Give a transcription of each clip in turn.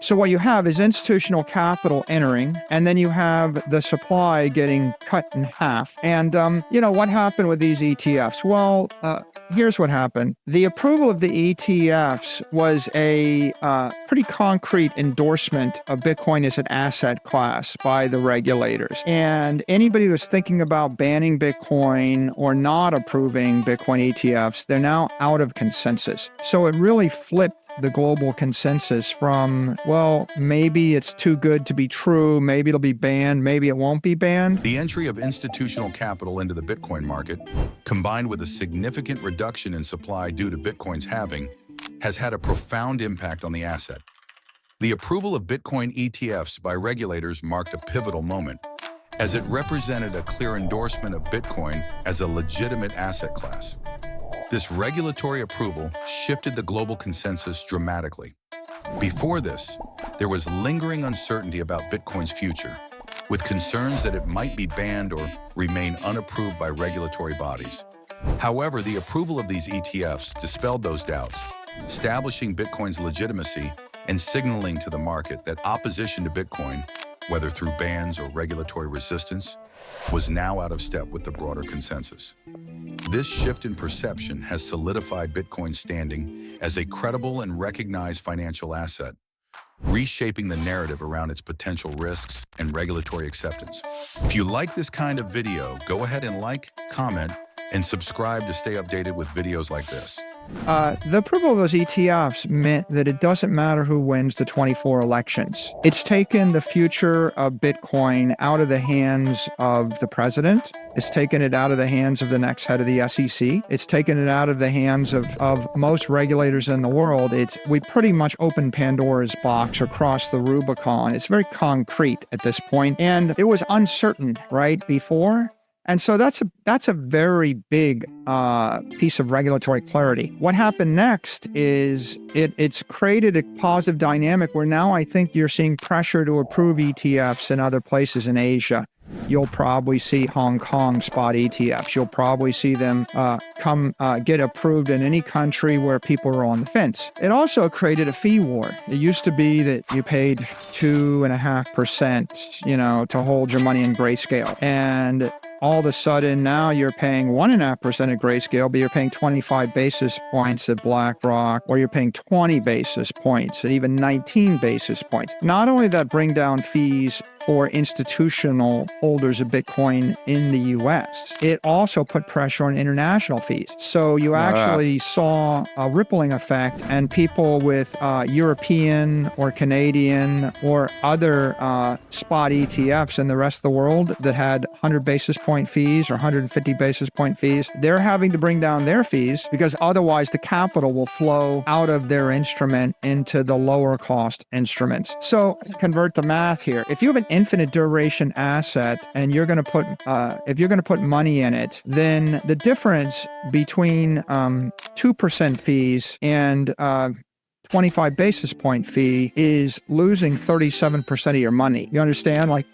So what you have is institutional capital entering, and then you have the supply getting cut in half. And, what happened with these ETFs? Well, here's what happened. The approval of the ETFs was a pretty concrete endorsement of Bitcoin as an asset class by the regulators. And anybody who's thinking about banning Bitcoin or not approving Bitcoin ETFs, they're now out of consensus. So it really flipped the global consensus from, well, maybe it's too good to be true, maybe it'll be banned, maybe it won't be banned. The entry of institutional capital into the Bitcoin market, combined with a significant reduction in supply due to Bitcoin's halving, has had a profound impact on the asset. The approval of Bitcoin ETFs by regulators marked a pivotal moment, as it represented a clear endorsement of Bitcoin as a legitimate asset class. This regulatory approval shifted the global consensus dramatically. Before this, there was lingering uncertainty about Bitcoin's future, with concerns that it might be banned or remain unapproved by regulatory bodies. However, the approval of these ETFs dispelled those doubts, establishing Bitcoin's legitimacy and signaling to the market that opposition to Bitcoin, whether through bans or regulatory resistance, was now out of step with the broader consensus. This shift in perception has solidified Bitcoin's standing as a credible and recognized financial asset, reshaping the narrative around its potential risks and regulatory acceptance. If you like this kind of video, go ahead and like, comment, and subscribe to stay updated with videos like this. The approval of those ETFs meant that it doesn't matter who wins the 24 elections. It's taken the future of Bitcoin out of the hands of the president. It's taken it out of the hands of the next head of the SEC. It's taken it out of the hands of most regulators in the world. We pretty much opened Pandora's box or crossed the Rubicon. It's very concrete at this point, and it was uncertain, right, before. And so that's a very big piece of regulatory clarity. What happened next is it's created a positive dynamic where now I think you're seeing pressure to approve ETFs in other places in Asia. You'll probably see Hong Kong spot ETFs. You'll probably see them get approved in any country where people are on the fence. It also created a fee war. It used to be that you paid 2.5%, to hold your money in Grayscale. And all of a sudden, now you're paying 1.5% at Grayscale, but you're paying 25 basis points at BlackRock, or you're paying 20 basis points and even 19 basis points. Not only did that bring down fees for institutional holders of Bitcoin in the US, it also put pressure on international fees. So you actually saw a rippling effect, and people with European or Canadian or other spot ETFs in the rest of the world that had 100 basis point fees or 150 basis point fees, they're having to bring down their fees because otherwise the capital will flow out of their instrument into the lower cost instruments. So convert the math here. If you have an infinite duration asset and you're going to put, if you're going to put money in it, then the difference between 2% fees and 25 basis point fee is losing 37% of your money. You understand? Like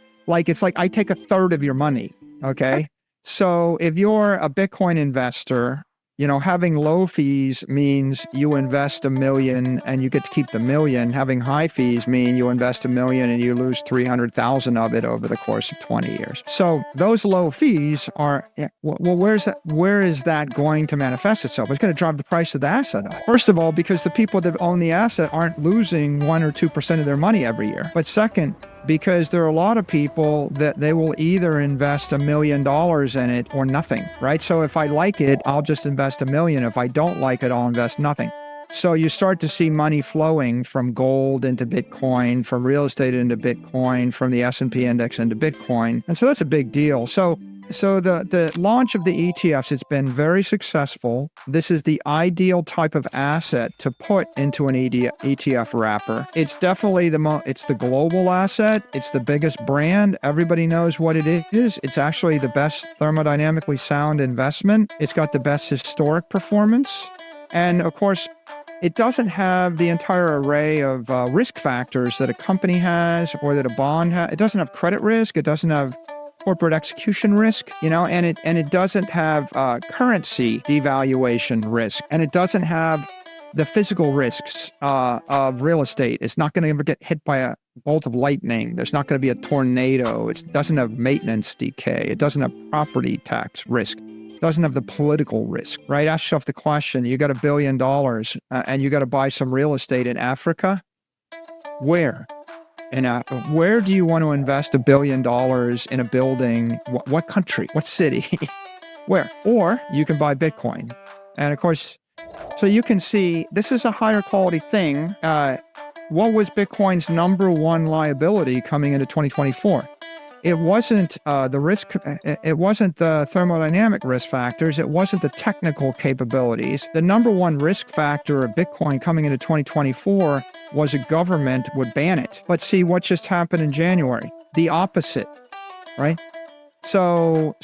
it's like I take a third of your money. Okay. So if you're a Bitcoin investor, having low fees means you invest $1 million and you get to keep the $1 million. Having high fees mean you invest $1 million and you lose 300,000 of it over the course of 20 years. So those low fees are, well, where is that going to manifest itself? It's going to drive the price of the asset up. First of all, because the people that own the asset aren't losing 1 or 2% of their money every year. But second, because there are a lot of people that they will either invest $1 million in it or nothing, right? So if I like it, I'll just invest $1 million. If I don't like it, I'll invest nothing. So you start to see money flowing from gold into Bitcoin, from real estate into Bitcoin, from the S&P index into Bitcoin. And so that's a big deal. So the launch of the ETFs, it's been very successful. This is the ideal type of asset to put into an ETF wrapper. It's definitely it's the global asset. It's the biggest brand. Everybody knows what it is. It's actually the best thermodynamically sound investment. It's got the best historic performance. And of course, it doesn't have the entire array of risk factors that a company has or that a bond has. It doesn't have credit risk. It doesn't have corporate execution risk, and it doesn't have currency devaluation risk, and it doesn't have the physical risks of real estate. It's not going to ever get hit by a bolt of lightning. There's not going to be a tornado. It doesn't have maintenance decay. It doesn't have property tax risk. It doesn't have the political risk, right? Ask yourself the question, you got $1 billion and you got to buy some real estate in Africa. Where? Where do you want to invest $1 billion in a building? What country? What city? Where? Or you can buy Bitcoin. And of course, so you can see this is a higher quality thing. What was Bitcoin's number one liability coming into 2024? It wasn't the risk. It wasn't the thermodynamic risk factors. It wasn't the technical capabilities. The number one risk factor of Bitcoin coming into 2024 was a government would ban it. But see what just happened in January? The opposite, right? So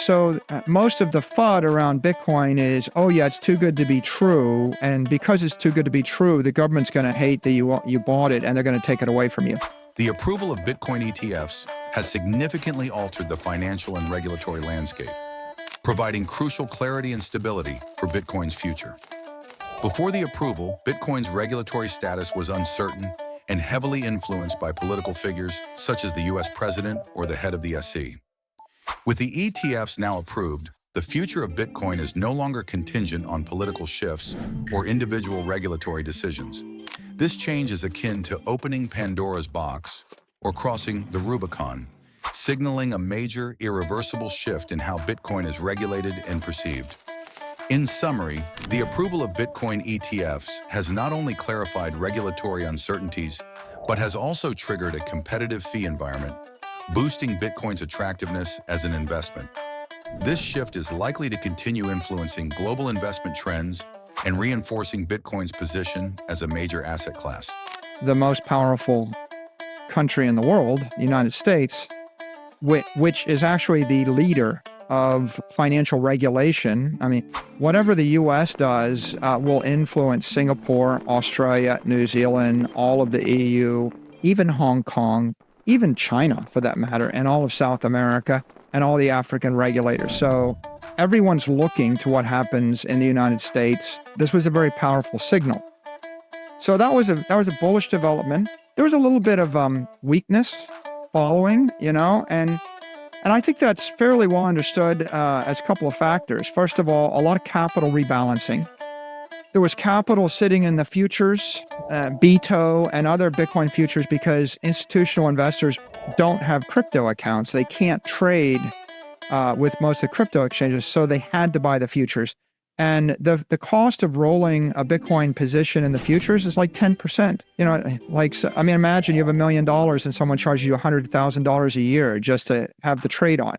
most of the FUD around Bitcoin is, oh yeah, it's too good to be true. And because it's too good to be true, the government's going to hate that you bought it and they're going to take it away from you. The approval of Bitcoin ETFs has significantly altered the financial and regulatory landscape, providing crucial clarity and stability for Bitcoin's future. Before the approval, Bitcoin's regulatory status was uncertain and heavily influenced by political figures such as the US president or the head of the SEC. With the ETFs now approved, the future of Bitcoin is no longer contingent on political shifts or individual regulatory decisions. This change is akin to opening Pandora's box or crossing the Rubicon, signaling a major, irreversible shift in how Bitcoin is regulated and perceived. In summary, the approval of Bitcoin ETFs has not only clarified regulatory uncertainties, but has also triggered a competitive fee environment, boosting Bitcoin's attractiveness as an investment. This shift is likely to continue influencing global investment trends and reinforcing Bitcoin's position as a major asset class. The most powerful country in the world, the United States, which is actually the leader of financial regulation. I mean, whatever the US does will influence Singapore, Australia, New Zealand, all of the EU, even Hong Kong, even China for that matter, and all of South America and all the African regulators. So everyone's looking to what happens in the United States. This was a very powerful signal. So that was a bullish development. There was a little bit of weakness following, and I think that's fairly well understood as a couple of factors. First of all, a lot of capital rebalancing. There was capital sitting in the futures, BITO and other Bitcoin futures because institutional investors don't have crypto accounts. They can't trade with most of the crypto exchanges, so they had to buy the futures. And the cost of rolling a Bitcoin position in the futures is like 10%. Imagine you have $1 million and someone charges you $100,000 a year just to have the trade on,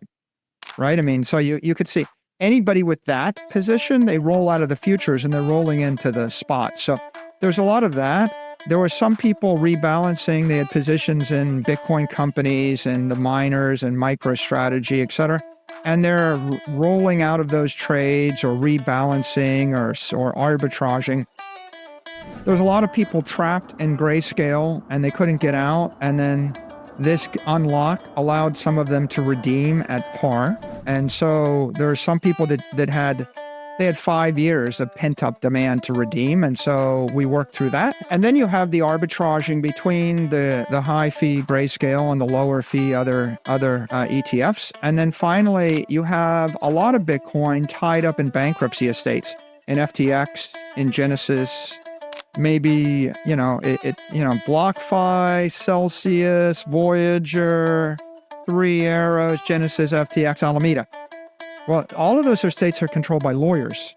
right? I mean, so you could see anybody with that position, they roll out of the futures and they're rolling into the spot. So there's a lot of that. There were some people rebalancing. They had positions in Bitcoin companies and the miners and MicroStrategy, et cetera. And they're rolling out of those trades or rebalancing or arbitraging. There's a lot of people trapped in grayscale and they couldn't get out. And then this unlock allowed some of them to redeem at par. And so there are some people that had 5 years of pent-up demand to redeem. And so we worked through that. And then you have the arbitraging between the high fee grayscale and the lower fee other ETFs. And then finally, you have a lot of Bitcoin tied up in bankruptcy estates, in FTX, in Genesis, maybe, BlockFi, Celsius, Voyager, Three Arrows, Genesis, FTX, Alameda. Well, all of those estates are controlled by lawyers.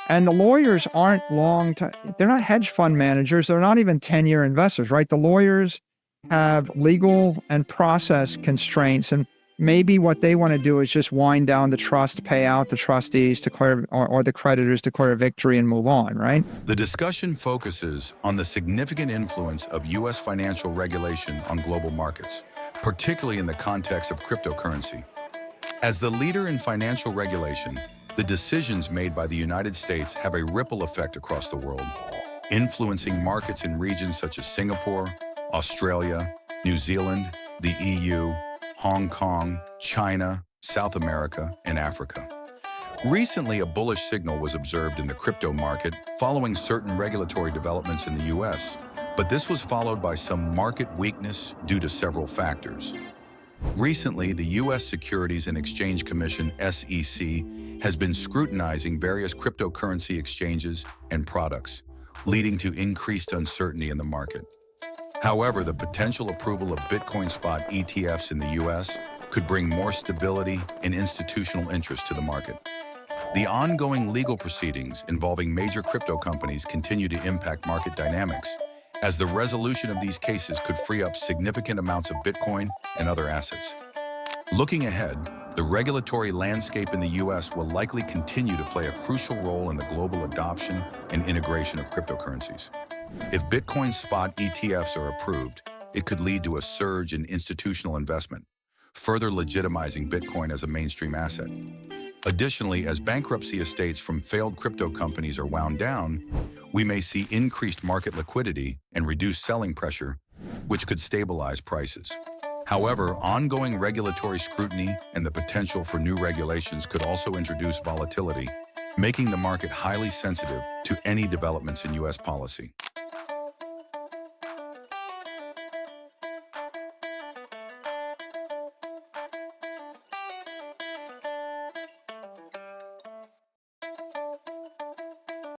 And the lawyers aren't they're not hedge fund managers. They're not even 10-year investors, right? The lawyers have legal and process constraints. And maybe what they want to do is just wind down the trust, pay out the trustees, declare, or the creditors declare a victory and move on, right? The discussion focuses on the significant influence of U.S. financial regulation on global markets, particularly in the context of cryptocurrency. As the leader in financial regulation, the decisions made by the United States have a ripple effect across the world, influencing markets in regions such as Singapore, Australia, New Zealand, the EU, Hong Kong, China, South America, and Africa. Recently, a bullish signal was observed in the crypto market following certain regulatory developments in the US, but this was followed by some market weakness due to several factors. Recently, the US Securities and Exchange Commission, SEC, has been scrutinizing various cryptocurrency exchanges and products, leading to increased uncertainty in the market. However, the potential approval of Bitcoin spot ETFs in the US could bring more stability and institutional interest to the market. The ongoing legal proceedings involving major crypto companies continue to impact market dynamics, as the resolution of these cases could free up significant amounts of Bitcoin and other assets. Looking ahead, the regulatory landscape in the US will likely continue to play a crucial role in the global adoption and integration of cryptocurrencies. If Bitcoin spot ETFs are approved, it could lead to a surge in institutional investment, further legitimizing Bitcoin as a mainstream asset. Additionally, as bankruptcy estates from failed crypto companies are wound down, we may see increased market liquidity and reduced selling pressure, which could stabilize prices. However, ongoing regulatory scrutiny and the potential for new regulations could also introduce volatility, making the market highly sensitive to any developments in US policy.